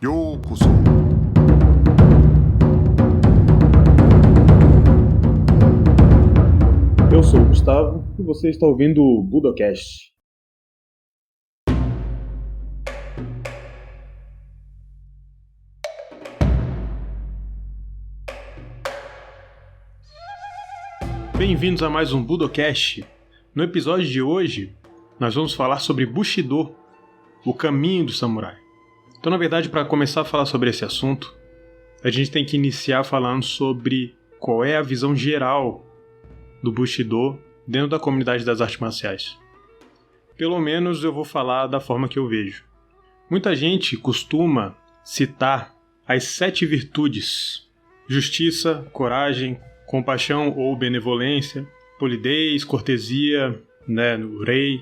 ようこそ。Eu sou o Gustavo e você está ouvindo o Budocast. Bem-vindos a mais um Budocast. No episódio de hoje, nós vamos falar sobre Bushido, o caminho do samurai. Então, na verdade, para começar a falar sobre esse assunto, a gente tem que iniciar falando sobre qual é a visão geral do Bushido dentro da comunidade das artes marciais. Pelo menos eu vou falar da forma que eu vejo. Muita gente costuma citar as 7 virtudes: justiça, coragem, compaixão ou benevolência, polidez, cortesia, o rei,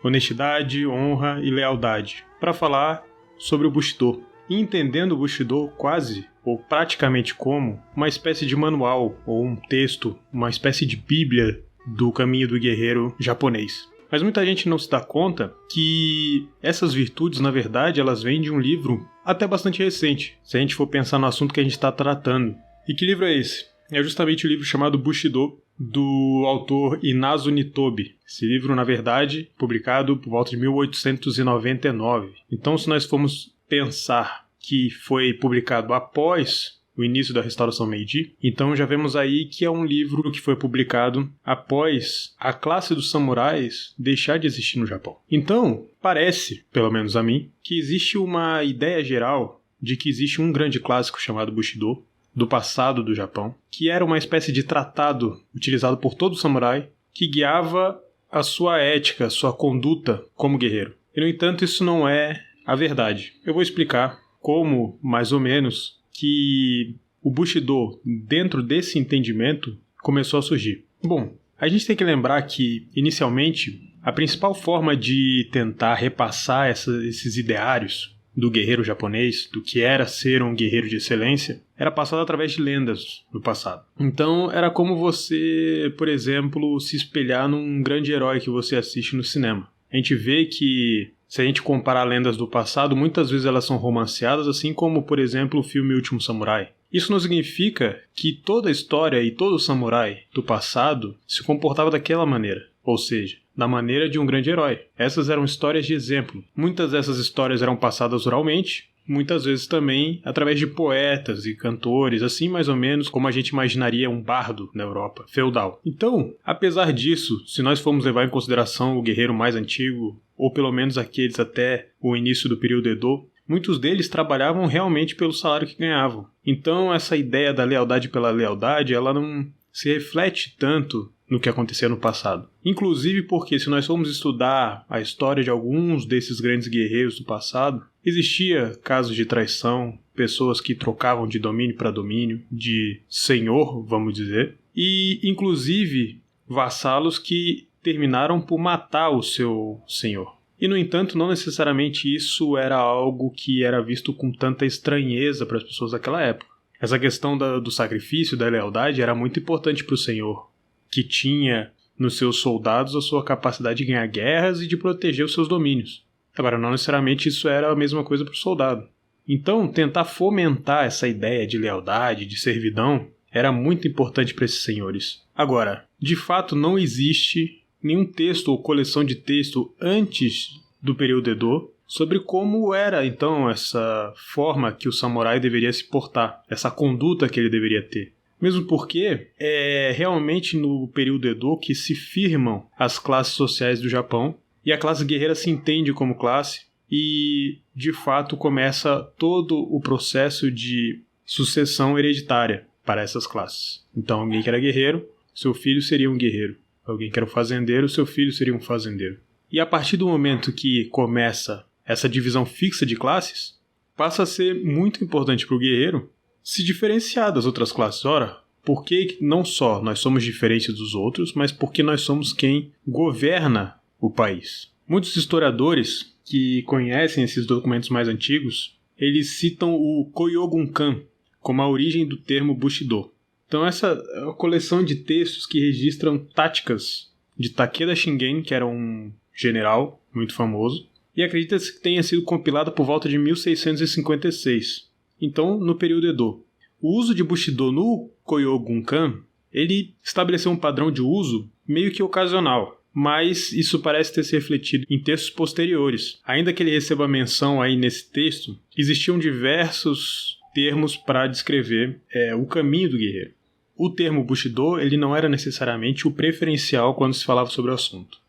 honestidade, honra e lealdade, para falar sobre o Bushido. E entendendo o Bushido quase ou praticamente como uma espécie de manual ou um texto, uma espécie de bíblia do caminho do guerreiro japonês. Mas muita gente não se dá conta que essas virtudes, na verdade, elas vêm de um livro até bastante recente, se a gente for pensar no assunto que a gente está tratando. E que livro é esse? É justamente o livro chamado Bushido, do autor Inazu Nitobe. Esse livro, na verdade, publicado por volta de 1899. Então, se nós formos pensar que foi publicado após o início da restauração Meiji, então já vemos aí que é um livro que foi publicado após a classe dos samurais deixar de existir no Japão. Então, parece, pelo menos a mim, que existe uma ideia geral de que existe um grande clássico chamado Bushido, do passado do Japão, que era uma espécie de tratado utilizado por todo samurai que guiava a sua ética, a sua conduta como guerreiro. E, no entanto, isso não é a verdade. Eu vou explicar como, mais ou menos, que o Bushido, dentro desse entendimento, começou a surgir. Bom, a gente tem que lembrar que, inicialmente, a principal forma de tentar repassar esses ideários do guerreiro japonês, do que era ser um guerreiro de excelência, era passado através de lendas do passado. Então, era como você, por exemplo, se espelhar num grande herói que você assiste no cinema. A gente vê que, se a gente comparar lendas do passado, muitas vezes elas são romanceadas, assim como, por exemplo, o filme Último Samurai. Isso não significa que toda a história e todo samurai do passado se comportava daquela maneira, ou seja, da maneira de um grande herói. Essas eram histórias de exemplo. Muitas dessas histórias eram passadas oralmente, muitas vezes também através de poetas e cantores, assim mais ou menos como a gente imaginaria um bardo na Europa feudal. Então, apesar disso, se nós formos levar em consideração o guerreiro mais antigo, ou pelo menos aqueles até o início do período Edo, muitos deles trabalhavam realmente pelo salário que ganhavam. Então, essa ideia da lealdade pela lealdade, ela não se reflete tanto no que acontecia no passado. Inclusive porque, se nós formos estudar a história de alguns desses grandes guerreiros do passado, existia casos de traição, pessoas que trocavam de domínio para domínio, de senhor, vamos dizer, e inclusive vassalos que terminaram por matar o seu senhor. E, no entanto, não necessariamente isso era algo que era visto com tanta estranheza para as pessoas daquela época. Essa questão do sacrifício, da lealdade, era muito importante para o senhor, que tinha nos seus soldados a sua capacidade de ganhar guerras e de proteger os seus domínios. Agora, não necessariamente isso era a mesma coisa para o soldado. Então, tentar fomentar essa ideia de lealdade, de servidão, era muito importante para esses senhores. Agora, de fato, não existe nenhum texto ou coleção de texto antes do período Edo sobre como era, então, essa forma que o samurai deveria se portar, essa conduta que ele deveria ter. Mesmo porque é realmente no período Edo que se firmam as classes sociais do Japão e a classe guerreira se entende como classe e, de fato, começa todo o processo de sucessão hereditária para essas classes. Então, alguém que era guerreiro, seu filho seria um guerreiro. Alguém que era um fazendeiro, seu filho seria um fazendeiro. E a partir do momento que começa essa divisão fixa de classes, passa a ser muito importante para o guerreiro se diferenciar das outras classes. Ora, porque não só nós somos diferentes dos outros, mas porque nós somos quem governa o país. Muitos historiadores que conhecem esses documentos mais antigos, eles citam o Koyogunkan como a origem do termo Bushido. Então essa é uma coleção de textos que registram táticas de Takeda Shingen, que era um general muito famoso, e acredita-se que tenha sido compilada por volta de 1656, então no período Edo. O uso de Bushido no Kyogunkan, ele estabeleceu um padrão de uso meio que ocasional, mas isso parece ter se refletido em textos posteriores. Ainda que ele receba menção aí nesse texto, existiam diversos termos para descrever o caminho do guerreiro. O termo Bushido ele não era necessariamente o preferencial quando se falava sobre o assunto.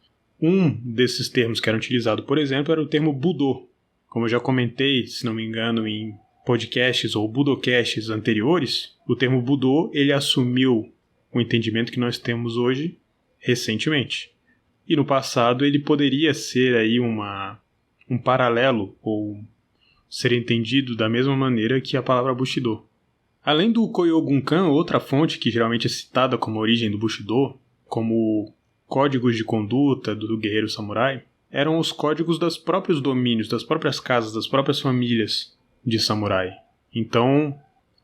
Um desses termos que era utilizado, por exemplo, era o termo Budo. Como eu já comentei, se não me engano, em podcasts ou budocasts anteriores, o termo Budo ele assumiu o entendimento que nós temos hoje recentemente. E no passado ele poderia ser aí um paralelo ou ser entendido da mesma maneira que a palavra Bushido. Além do Kyogunkan, outra fonte que geralmente é citada como origem do Bushido, como códigos de conduta do guerreiro samurai, eram os códigos dos próprios domínios, das próprias casas, das próprias famílias de samurai. Então,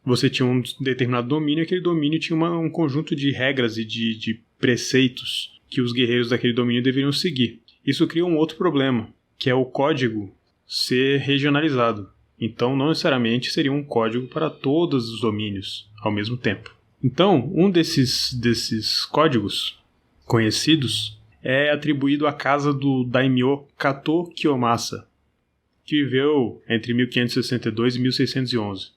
você tinha um determinado domínio, e aquele domínio tinha um conjunto de regras e de preceitos que os guerreiros daquele domínio deveriam seguir. Isso cria um outro problema, que é o código ser regionalizado. Então, não necessariamente seria um código para todos os domínios ao mesmo tempo. Então, um desses códigos conhecidos é atribuído à casa do daimyo Kato Kiyomasa, que viveu entre 1562 e 1611.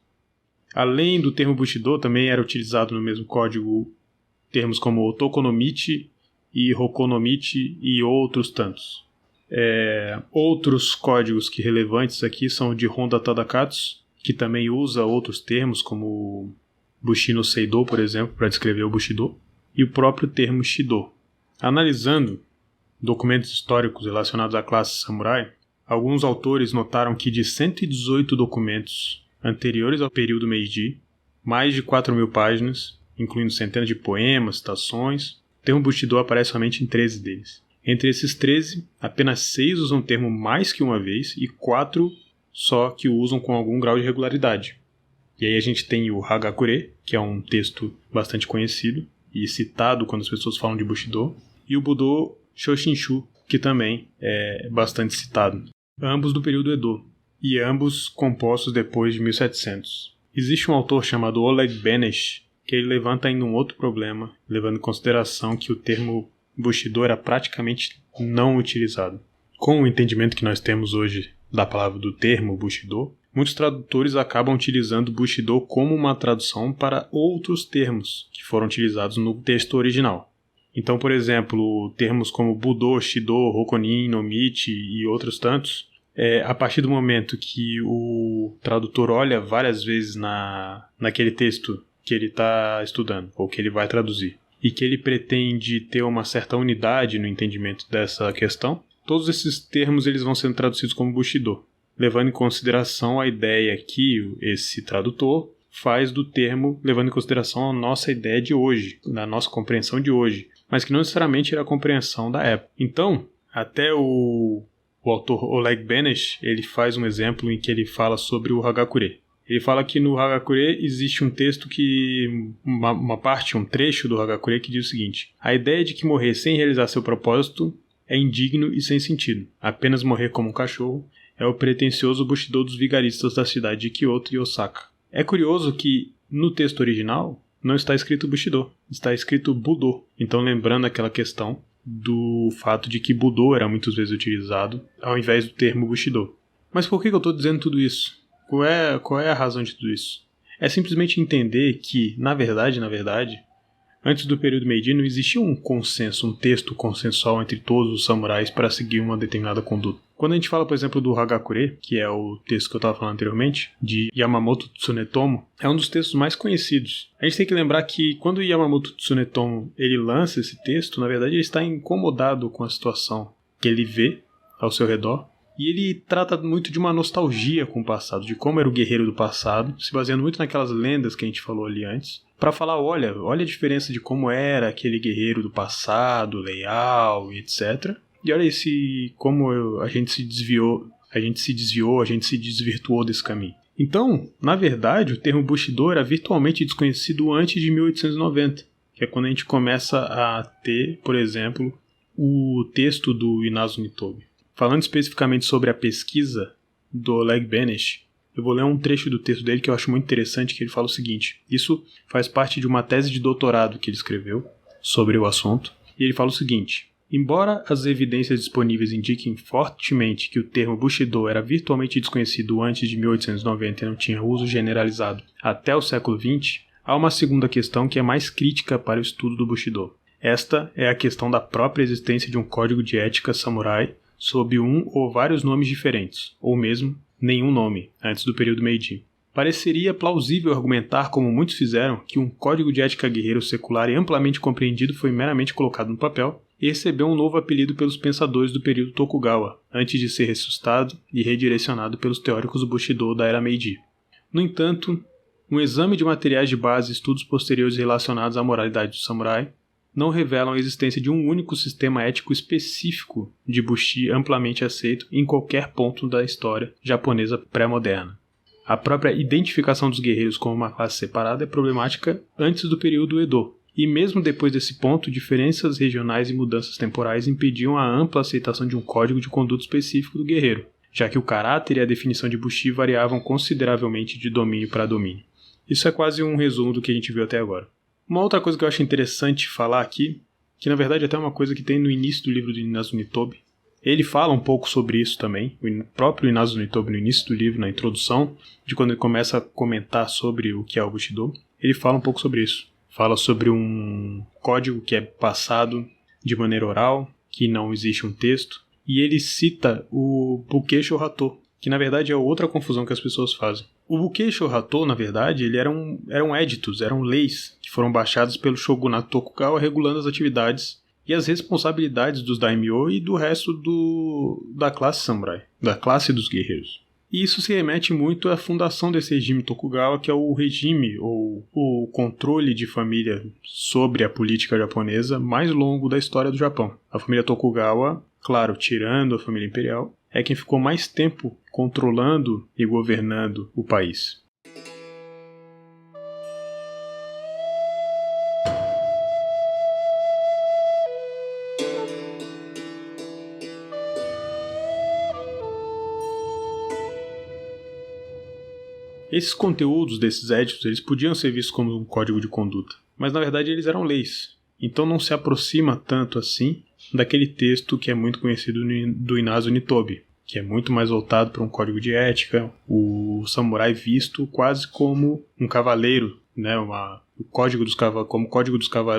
Além do termo Bushido, também era utilizado no mesmo código termos como Otokonomichi e Rokonomichi e outros tantos. Outros códigos que relevantes aqui são o de Honda Tadakatsu, que também usa outros termos como Bushi no Seido, por exemplo, para descrever o Bushido, e o próprio termo Shido. Analisando documentos históricos relacionados à classe samurai, alguns autores notaram que de 118 documentos anteriores ao período Meiji, mais de 4.000 páginas, incluindo centenas de poemas, citações, o termo Bushido aparece somente em 13 deles. Entre esses 13, apenas 6 usam o termo mais que uma vez e 4 só que o usam com algum grau de regularidade. E aí a gente tem o Hagakure, que é um texto bastante conhecido e citado quando as pessoas falam de Bushido, e o Budo Shoshinshu, que também é bastante citado. Ambos do período Edo, e ambos compostos depois de 1700. Existe um autor chamado Oleg Benesch, que ele levanta ainda um outro problema, levando em consideração que o termo Bushido era praticamente não utilizado. Com o entendimento que nós temos hoje da palavra do termo Bushido, muitos tradutores acabam utilizando Bushido como uma tradução para outros termos que foram utilizados no texto original. Então, por exemplo, termos como Budo, Shido, Rokonin, Nomichi e outros tantos, a partir do momento que o tradutor olha várias vezes naquele texto que ele está estudando, ou que ele vai traduzir, e que ele pretende ter uma certa unidade no entendimento dessa questão, todos esses termos eles vão sendo traduzidos como Bushido, levando em consideração a ideia que esse tradutor faz do termo, levando em consideração a nossa ideia de hoje, da nossa compreensão de hoje, mas que não necessariamente era a compreensão da época. Então, até o autor Oleg Benesch, ele faz um exemplo em que ele fala sobre o Hagakure. Ele fala que no Hagakure existe um texto que, uma parte, um trecho do Hagakure que diz o seguinte: a ideia de que morrer sem realizar seu propósito é indigno e sem sentido. Apenas morrer como um cachorro é o pretensioso Bushido dos vigaristas da cidade de Kyoto e Osaka. É curioso que, no texto original, não está escrito Bushido, está escrito Budo. Então, lembrando aquela questão do fato de que Budo era muitas vezes utilizado ao invés do termo Bushido. Mas por que eu estou dizendo tudo isso? Qual é a razão de tudo isso? É simplesmente entender que, na verdade, antes do período Meiji não existia um consenso, um texto consensual entre todos os samurais para seguir uma determinada conduta. Quando a gente fala, por exemplo, do Hagakure, que é o texto que eu estava falando anteriormente, de Yamamoto Tsunetomo, é um dos textos mais conhecidos. A gente tem que lembrar que quando Yamamoto Tsunetomo ele lança esse texto, na verdade ele está incomodado com a situação que ele vê ao seu redor, e ele trata muito de uma nostalgia com o passado, de como era o guerreiro do passado, se baseando muito naquelas lendas que a gente falou ali antes, para falar, olha a diferença de como era aquele guerreiro do passado, leal e etc. E olha como a gente se desvirtuou desse caminho. Então, na verdade, o termo Bushido era virtualmente desconhecido antes de 1890, que é quando a gente começa a ter, por exemplo, o texto do Inazu Nitobe. falando especificamente sobre a pesquisa do Oleg Benesch, eu vou ler um trecho do texto dele que eu acho muito interessante, que ele fala o seguinte. Isso faz parte de uma tese de doutorado que ele escreveu sobre o assunto. E ele fala o seguinte. Embora as evidências disponíveis indiquem fortemente que o termo Bushido era virtualmente desconhecido antes de 1890 e não tinha uso generalizado até o século XX, há uma segunda questão que é mais crítica para o estudo do Bushido. Esta é a questão da própria existência de um código de ética samurai sob um ou vários nomes diferentes, ou mesmo nenhum nome, antes do período Meiji. Pareceria plausível argumentar, como muitos fizeram, que um código de ética guerreiro secular e amplamente compreendido foi meramente colocado no papel e recebeu um novo apelido pelos pensadores do período Tokugawa, antes de ser ressuscitado e redirecionado pelos teóricos do Bushido da era Meiji. No entanto, um exame de materiais de base e estudos posteriores relacionados à moralidade do samurai não revelam a existência de um único sistema ético específico de Bushi amplamente aceito em qualquer ponto da história japonesa pré-moderna. A própria identificação dos guerreiros como uma classe separada é problemática antes do período Edo, e mesmo depois desse ponto, diferenças regionais e mudanças temporais impediam a ampla aceitação de um código de conduta específico do guerreiro, já que o caráter e a definição de Bushi variavam consideravelmente de domínio para domínio. Isso é quase um resumo do que a gente viu até agora. Uma outra coisa que eu acho interessante falar aqui, que na verdade é até uma coisa que tem no início do livro do Inazu Nitobe, ele fala um pouco sobre isso também, o próprio Inazu Nitobe no início do livro, na introdução, de quando ele começa a comentar sobre o que é o Bushido, ele fala um pouco sobre isso. Fala sobre um código que é passado de maneira oral, que não existe um texto, e ele cita o Bukei Shohato, que na verdade é outra confusão que as pessoas fazem. O Bukei Shohato, na verdade, eram éditos, eram leis que foram baixadas pelo Shogunato Tokugawa regulando as atividades e as responsabilidades dos daimyo e do resto da classe samurai, da classe dos guerreiros. E isso se remete muito à fundação desse regime Tokugawa, que é o regime ou o controle de família sobre a política japonesa mais longo da história do Japão. A família Tokugawa, claro, tirando a família imperial, é quem ficou mais tempo controlando e governando o país. Esses conteúdos desses éditos eles podiam ser vistos como um código de conduta, mas na verdade eles eram leis. Então não se aproxima tanto assim daquele texto que é muito conhecido do Inazu Nitobe, que é muito mais voltado para um código de ética, o samurai visto quase como um cavaleiro, né, o código como o código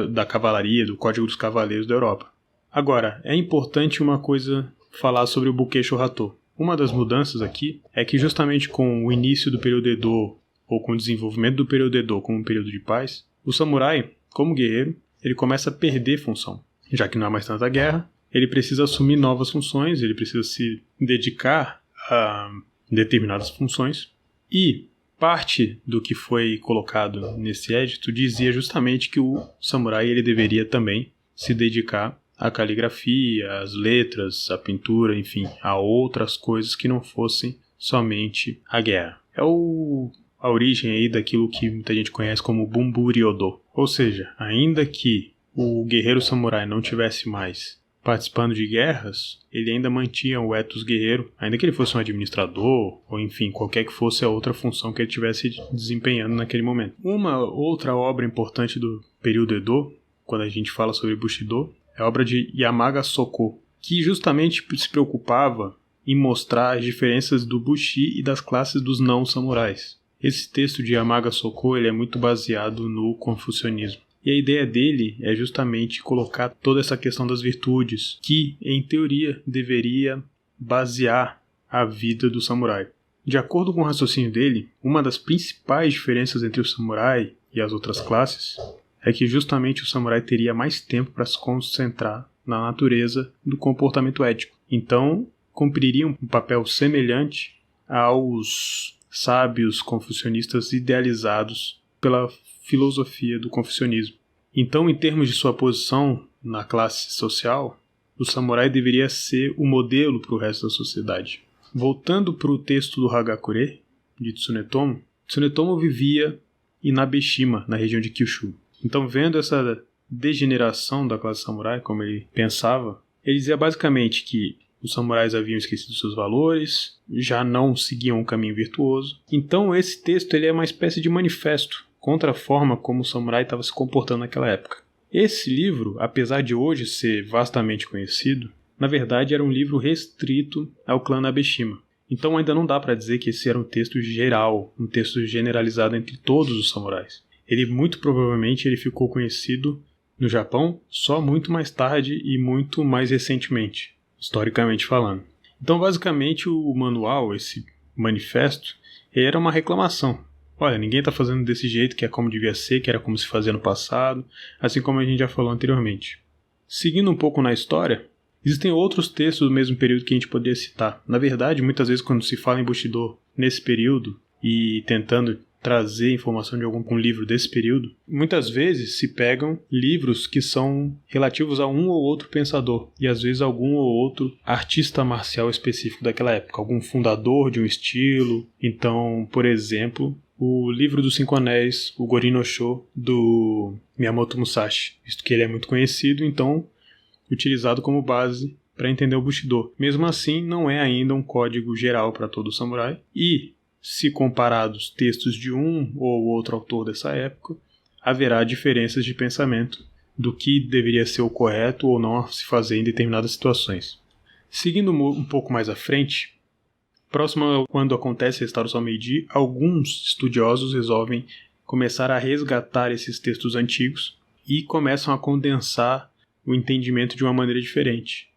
da cavalaria, do código dos cavaleiros da Europa. Agora, é importante uma coisa falar sobre o Bukei Shohato. Uma das mudanças aqui é que justamente com o início do período Edo, ou com o desenvolvimento do período Edo como um período de paz, o samurai, como guerreiro, ele começa a perder função. Já que não há mais tanta guerra, ele precisa assumir novas funções, ele precisa se dedicar a determinadas funções. E parte do que foi colocado nesse édito dizia justamente que o samurai ele deveria também se dedicar à caligrafia, às letras, à pintura, enfim, a outras coisas que não fossem somente a guerra. É a origem aí daquilo que muita gente conhece como Bunburi-Odo. Ou seja, ainda que o guerreiro samurai não tivesse mais participando de guerras, ele ainda mantinha o ethos guerreiro, ainda que ele fosse um administrador, ou enfim, qualquer que fosse a outra função que ele estivesse desempenhando naquele momento. Uma outra obra importante do período Edo, quando a gente fala sobre Bushido, é a obra de Yamaga Soko, que justamente se preocupava em mostrar as diferenças do Bushi e das classes dos não-samurais. Esse texto de Yamaga Soko ele é muito baseado no confucionismo. E a ideia dele é justamente colocar toda essa questão das virtudes, que, em teoria, deveria basear a vida do samurai. De acordo com o raciocínio dele, uma das principais diferenças entre o samurai e as outras classes é que justamente o samurai teria mais tempo para se concentrar na natureza do comportamento ético. Então, cumpriria um papel semelhante aos sábios confucionistas idealizados pela filosofia do confucionismo. Então, em termos de sua posição na classe social, o samurai deveria ser o modelo para o resto da sociedade. Voltando para o texto do Hagakure, de Tsunetomo, Tsunetomo vivia em Nabeshima, na região de Kyushu. Então, vendo essa degeneração da classe samurai, como ele pensava, ele dizia basicamente que os samurais haviam esquecido seus valores, já não seguiam um caminho virtuoso. Então esse texto ele é uma espécie de manifesto contra a forma como o samurai estava se comportando naquela época. Esse livro, apesar de hoje ser vastamente conhecido, na verdade era um livro restrito ao clã Nabeshima. Então ainda não dá para dizer que esse era um texto geral, um texto generalizado entre todos os samurais. Ele muito provavelmente ele ficou conhecido no Japão só muito mais tarde e muito mais recentemente, historicamente falando. Então basicamente o manual, esse manifesto, era uma reclamação. Olha, ninguém está fazendo desse jeito, que é como devia ser, que era como se fazia no passado, assim como a gente já falou anteriormente. Seguindo um pouco na história, existem outros textos do mesmo período que a gente poderia citar. Na verdade, muitas vezes quando se fala em Bushido nesse período, e tentando trazer informação de algum livro desse período, muitas vezes se pegam livros que são relativos a um ou outro pensador, e às vezes algum ou outro artista marcial específico daquela época, algum fundador de um estilo. Então, por exemplo, o livro dos Cinco Anéis, o Gorin no Sho, do Miyamoto Musashi, visto que ele é muito conhecido, então utilizado como base para entender o Bushido. Mesmo assim, não é ainda um código geral para todo samurai, e se comparados textos de um ou outro autor dessa época, haverá diferenças de pensamento do que deveria ser o correto ou não a se fazer em determinadas situações. Seguindo um pouco mais à frente, próximo a quando acontece a restauração Meiji, alguns estudiosos resolvem começar a resgatar esses textos antigos e começam a condensar o entendimento de uma maneira diferente.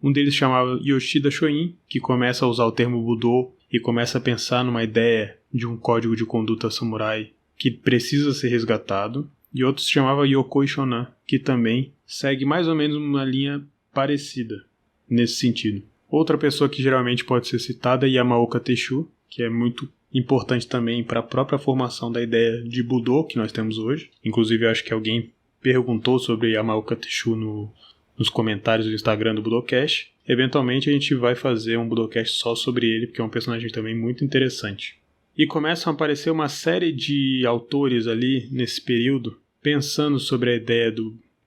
Um deles chamava Yoshida Shoin, que começa a usar o termo Budô e começa a pensar numa ideia de um código de conduta samurai que precisa ser resgatado. E outro se chamava Yokoi Shonan, que também segue mais ou menos uma linha parecida nesse sentido. Outra pessoa que geralmente pode ser citada é Yamaoka Tesshu, que é muito importante também para a própria formação da ideia de Budô que nós temos hoje. Inclusive, eu acho que alguém perguntou sobre Yamaoka Tesshu nos comentários do Instagram do Budocast. Eventualmente a gente vai fazer um Budocast só sobre ele, porque é um personagem também muito interessante. E começam a aparecer uma série de autores ali nesse período pensando sobre a ideia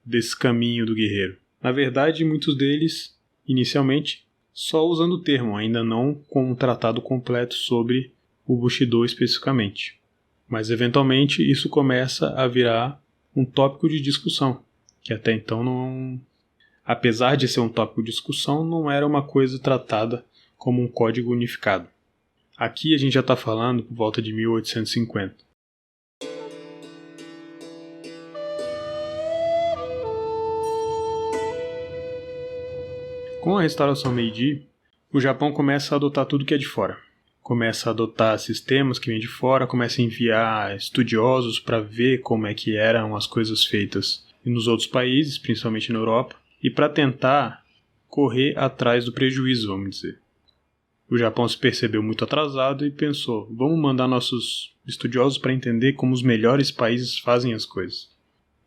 desse caminho do guerreiro. Na verdade, muitos deles, inicialmente, só usando o termo, ainda não com um tratado completo sobre o Bushido especificamente. Mas eventualmente isso começa a virar um tópico de discussão, que até então não... Apesar de ser um tópico de discussão, não era uma coisa tratada como um código unificado. Aqui a gente já está falando por volta de 1850. Com a restauração Meiji, o Japão começa a adotar tudo que é de fora. Começa a adotar sistemas que vêm de fora, começa a enviar estudiosos para ver como é que eram as coisas feitas nos outros países, principalmente na Europa, e para tentar correr atrás do prejuízo, vamos dizer. O Japão se percebeu muito atrasado e pensou, vamos mandar nossos estudiosos para entender como os melhores países fazem as coisas.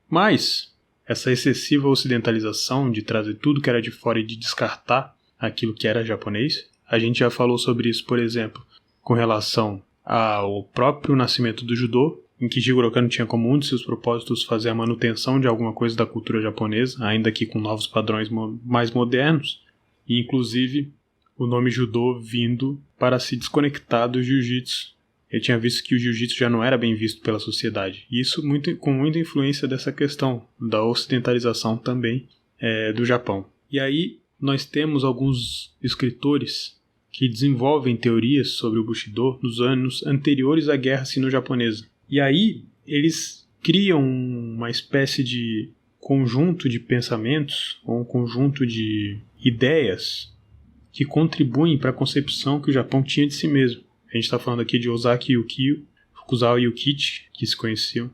Mas essa excessiva ocidentalização de trazer tudo que era de fora e de descartar aquilo que era japonês, a gente já falou sobre isso, por exemplo, com relação ao próprio nascimento do judô, em que Jigoro Kano tinha como um de seus propósitos fazer a manutenção de alguma coisa da cultura japonesa, ainda que com novos padrões mais modernos, e inclusive o nome judô vindo para se desconectar do jiu-jitsu. Ele tinha visto que o jiu-jitsu já não era bem visto pela sociedade. Isso com muita influência dessa questão da ocidentalização também do Japão. E aí nós temos alguns escritores que desenvolvem teorias sobre o Bushido nos anos anteriores à Guerra Sino-Japonesa. E aí eles criam uma espécie de conjunto de pensamentos, ou um conjunto de ideias que contribuem para a concepção que o Japão tinha de si mesmo. A gente está falando aqui de Ozaki Yukio, Fukuzawa Yukichi, que se conheciam,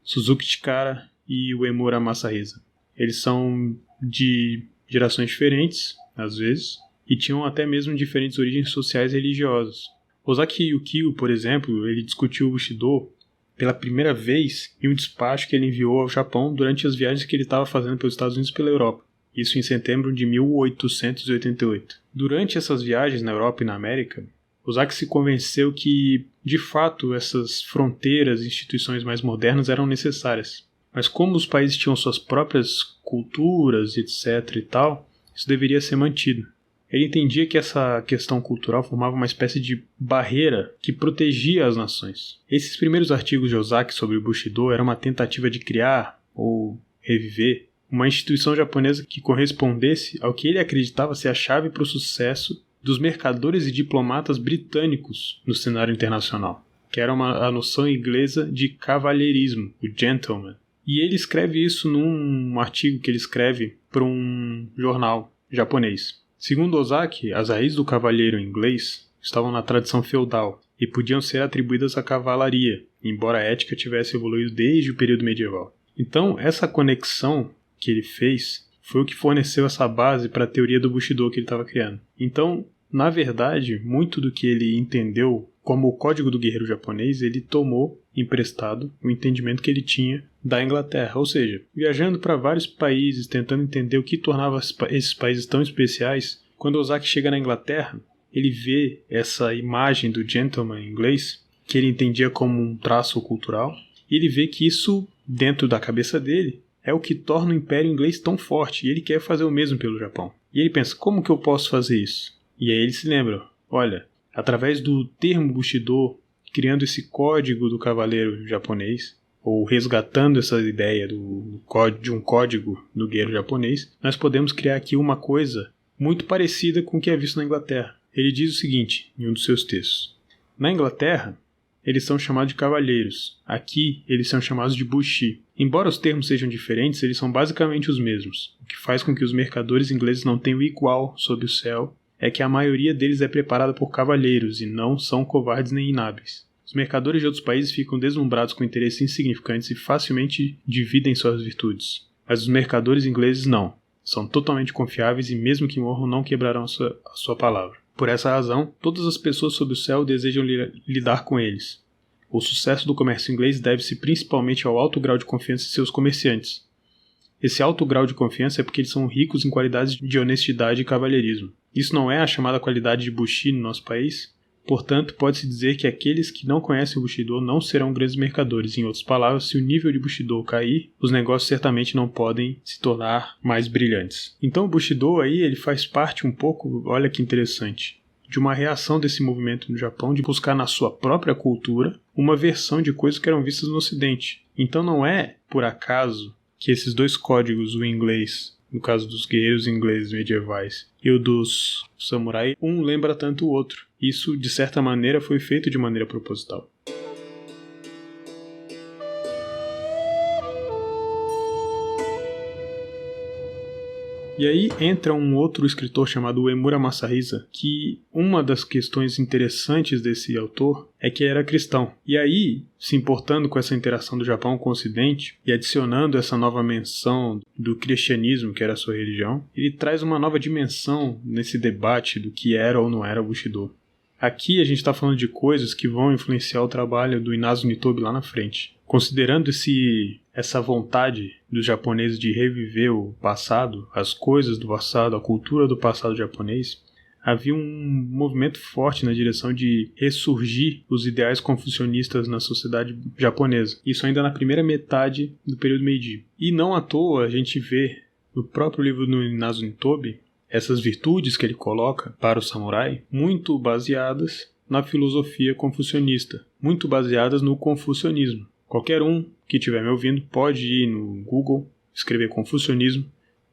Suzuki Chikara e Uemura Masahisa. Eles são de gerações diferentes, às vezes, e tinham até mesmo diferentes origens sociais e religiosas. Ozaki Yukio, por exemplo, ele discutiu o Bushido pela primeira vez em um despacho que ele enviou ao Japão durante as viagens que ele estava fazendo pelos Estados Unidos e pela Europa. Isso em setembro de 1888. Durante essas viagens na Europa e na América, Ozaki se convenceu que, de fato, essas fronteiras e instituições mais modernas eram necessárias. Mas como os países tinham suas próprias culturas, etc. e tal, isso deveria ser mantido. Ele entendia que essa questão cultural formava uma espécie de barreira que protegia as nações. Esses primeiros artigos de Ozaki sobre o Bushido eram uma tentativa de criar, ou reviver, uma instituição japonesa que correspondesse ao que ele acreditava ser a chave para o sucesso dos mercadores e diplomatas britânicos no cenário internacional, que era a noção inglesa de cavalheirismo, o gentleman. E ele escreve isso num artigo que ele escreve para um jornal japonês. Segundo Ozaki, as raízes do cavalheiro inglês estavam na tradição feudal e podiam ser atribuídas à cavalaria, embora a ética tivesse evoluído desde o período medieval. Então, essa conexão que ele fez foi o que forneceu essa base para a teoria do Bushido que ele estava criando. Então, na verdade, muito do que ele entendeu como o código do guerreiro japonês, ele tomou emprestado o entendimento que ele tinha da Inglaterra, ou seja, viajando para vários países, tentando entender o que tornava esses países tão especiais. Quando Ozaki chega na Inglaterra, ele vê essa imagem do gentleman inglês, que ele entendia como um traço cultural, e ele vê que isso, dentro da cabeça dele, é o que torna o Império Inglês tão forte, e ele quer fazer o mesmo pelo Japão. E ele pensa, como que eu posso fazer isso? E aí ele se lembra, olha, através do termo Bushido, criando esse código do cavaleiro japonês, ou resgatando essa ideia de um código do guerreiro japonês, nós podemos criar aqui uma coisa muito parecida com o que é visto na Inglaterra. Ele diz o seguinte, em um dos seus textos. Na Inglaterra, eles são chamados de cavalheiros. Aqui, eles são chamados de bushi. Embora os termos sejam diferentes, eles são basicamente os mesmos. O que faz com que os mercadores ingleses não tenham igual sob o céu é que a maioria deles é preparada por cavalheiros e não são covardes nem inábeis. Os mercadores de outros países ficam deslumbrados com interesses insignificantes e facilmente dividem suas virtudes. Mas os mercadores ingleses não. São totalmente confiáveis e mesmo que morram não quebrarão a sua palavra. Por essa razão, todas as pessoas sob o céu desejam lidar com eles. O sucesso do comércio inglês deve-se principalmente ao alto grau de confiança de seus comerciantes. Esse alto grau de confiança é porque eles são ricos em qualidades de honestidade e cavalheirismo. Isso não é a chamada qualidade de bushi no nosso país? Portanto, pode-se dizer que aqueles que não conhecem o Bushido não serão grandes mercadores. Em outras palavras, se o nível de Bushido cair, os negócios certamente não podem se tornar mais brilhantes. Então o Bushido aí, ele faz parte um pouco, olha que interessante, de uma reação desse movimento no Japão de buscar na sua própria cultura uma versão de coisas que eram vistas no Ocidente. Então não é por acaso que esses dois códigos, o inglês, no caso dos guerreiros ingleses medievais, e o dos samurai, um lembra tanto o outro. Isso, de certa maneira, foi feito de maneira proposital. E aí entra um outro escritor chamado Uemura Masahisa, que uma das questões interessantes desse autor é que era cristão. E aí, se importando com essa interação do Japão com o Ocidente e adicionando essa nova menção do cristianismo, que era a sua religião, ele traz uma nova dimensão nesse debate do que era ou não era o Bushido. Aqui a gente está falando de coisas que vão influenciar o trabalho do Inazo Nitobe lá na frente. Considerando essa vontade dos japoneses de reviver o passado, as coisas do passado, a cultura do passado japonês, havia um movimento forte na direção de ressurgir os ideais confucionistas na sociedade japonesa. Isso ainda na primeira metade do período Meiji. E não à toa a gente vê no próprio livro do Inazo Nitobe essas virtudes que ele coloca para o samurai, muito baseadas na filosofia confucionista, muito baseadas no confucionismo. Qualquer um que estiver me ouvindo pode ir no Google, escrever confucionismo,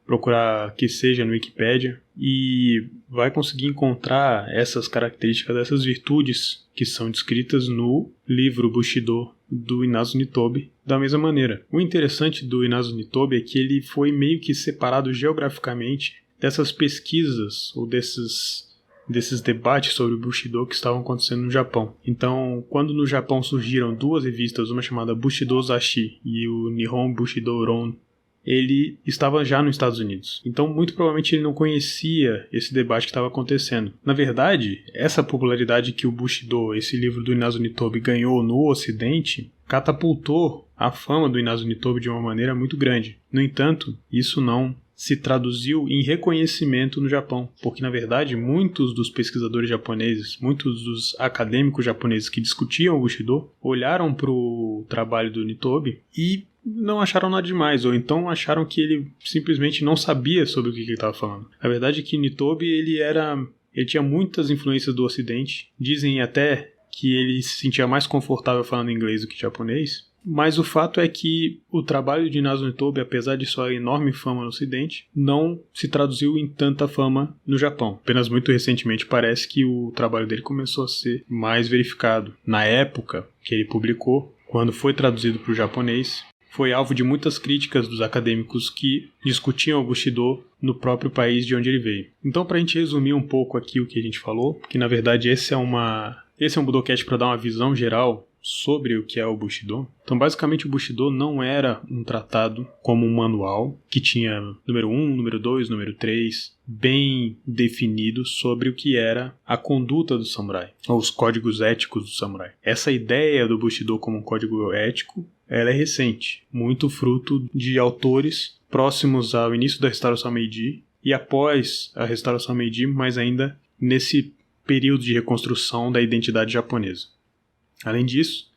procurar que seja no Wikipedia e vai conseguir encontrar essas características, essas virtudes que são descritas no livro Bushido do Inazo Nitobe da mesma maneira. O interessante do Inazo Nitobe é que ele foi meio que separado geograficamente dessas pesquisas ou desses debates sobre o Bushido que estavam acontecendo no Japão. Então, quando no Japão surgiram duas revistas, uma chamada Bushido Zashi e o Nihon Bushido Ron, ele estava já nos Estados Unidos. Então, muito provavelmente ele não conhecia esse debate que estava acontecendo. Na verdade, essa popularidade que o Bushido, esse livro do Inazo Nitobe, ganhou no Ocidente, catapultou a fama do Inazo Nitobe de uma maneira muito grande. No entanto, isso não se traduziu em reconhecimento no Japão, porque na verdade muitos dos pesquisadores japoneses, muitos dos acadêmicos japoneses que discutiam o Bushido olharam para o trabalho do Nitobe e não acharam nada demais, ou então acharam que ele simplesmente não sabia sobre o que ele estava falando. A verdade é que Nitobe, ele tinha muitas influências do Ocidente. Dizem até que ele se sentia mais confortável falando inglês do que japonês. Mas o fato é que o trabalho de Inazo Nitobe, apesar de sua enorme fama no Ocidente, não se traduziu em tanta fama no Japão. Apenas muito recentemente parece que o trabalho dele começou a ser mais verificado. Na época que ele publicou, quando foi traduzido para o japonês, foi alvo de muitas críticas dos acadêmicos que discutiam o Bushido no próprio país de onde ele veio. Então, para a gente resumir um pouco aqui o que a gente falou, que na verdade esse é um Budocast para dar uma visão geral sobre o que é o Bushido. Então, basicamente, o Bushido não era um tratado como um manual que tinha número 1, número 2, número 3, bem definido sobre o que era a conduta do samurai, ou os códigos éticos do samurai. Essa ideia do Bushido como um código ético, ela é recente, muito fruto de autores próximos ao início da restauração Meiji e após a restauração Meiji, mas ainda nesse período de reconstrução da identidade japonesa. Além disso,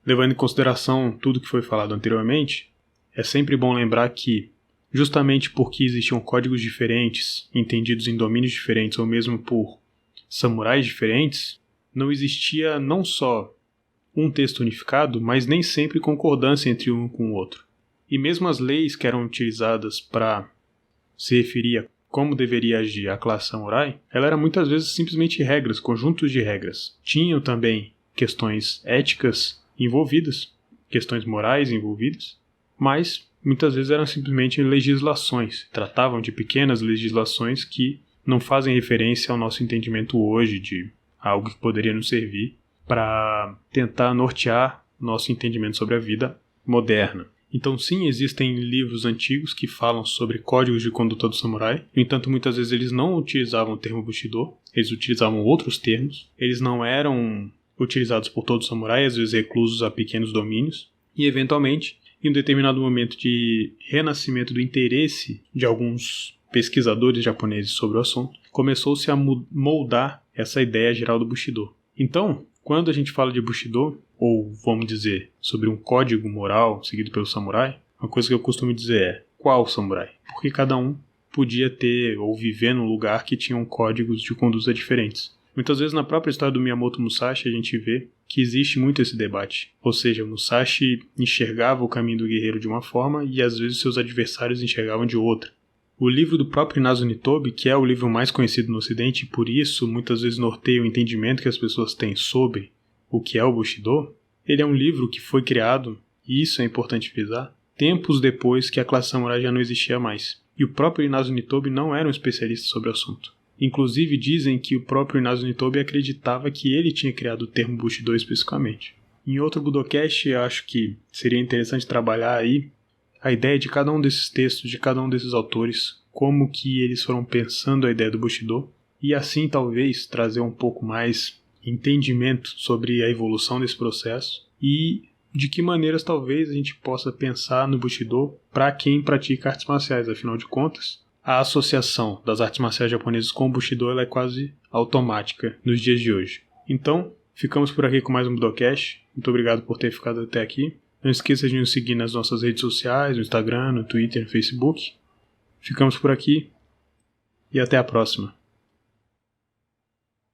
levando em consideração tudo que foi falado anteriormente, é sempre bom lembrar que, justamente porque existiam códigos diferentes, entendidos em domínios diferentes ou mesmo por samurais diferentes, não existia não só um texto unificado, mas nem sempre concordância entre um com o outro. E mesmo as leis que eram utilizadas para se referir a como deveria agir a classe samurai, ela era muitas vezes simplesmente regras, conjuntos de regras. Tinham também questões éticas envolvidas, questões morais envolvidas, mas muitas vezes eram simplesmente legislações, tratavam de pequenas legislações que não fazem referência ao nosso entendimento hoje de algo que poderia nos servir para tentar nortear nosso entendimento sobre a vida moderna. Então sim, existem livros antigos que falam sobre códigos de conduta do samurai. No entanto, muitas vezes eles não utilizavam o termo Bushido, eles utilizavam outros termos. Eles não eram utilizados por todo samurai, às vezes reclusos a pequenos domínios. E eventualmente, em um determinado momento de renascimento do interesse de alguns pesquisadores japoneses sobre o assunto, começou-se a moldar essa ideia geral do Bushido. Então, quando a gente fala de Bushido, ou vamos dizer, sobre um código moral seguido pelo samurai, uma coisa que eu costumo dizer é, qual samurai? Porque cada um podia ter ou viver num lugar que tinham códigos de conduta diferentes. Muitas vezes na própria história do Miyamoto Musashi a gente vê que existe muito esse debate. Ou seja, o Musashi enxergava o caminho do guerreiro de uma forma e às vezes seus adversários enxergavam de outra. O livro do próprio Inazo Nitobe, que é o livro mais conhecido no Ocidente e por isso muitas vezes norteia o entendimento que as pessoas têm sobre o que é o Bushido, ele é um livro que foi criado, e isso é importante frisar, tempos depois que a classe samurai já não existia mais. E o próprio Inazo Nitobe não era um especialista sobre o assunto. Inclusive dizem que o próprio Inazo Nitobe acreditava que ele tinha criado o termo Bushido especificamente. Em outro Budocast, eu acho que seria interessante trabalhar aí a ideia de cada um desses textos, de cada um desses autores, como que eles foram pensando a ideia do Bushido, e assim talvez trazer um pouco mais entendimento sobre a evolução desse processo e de que maneiras talvez a gente possa pensar no Bushido para quem pratica artes marciais. Afinal de contas, a associação das artes marciais japonesas com o Bushido ela é quase automática nos dias de hoje. Então, ficamos por aqui com mais um Budocast. Muito obrigado por ter ficado até aqui. Não esqueça de nos seguir nas nossas redes sociais, no Instagram, no Twitter, no Facebook. Ficamos por aqui e até a próxima.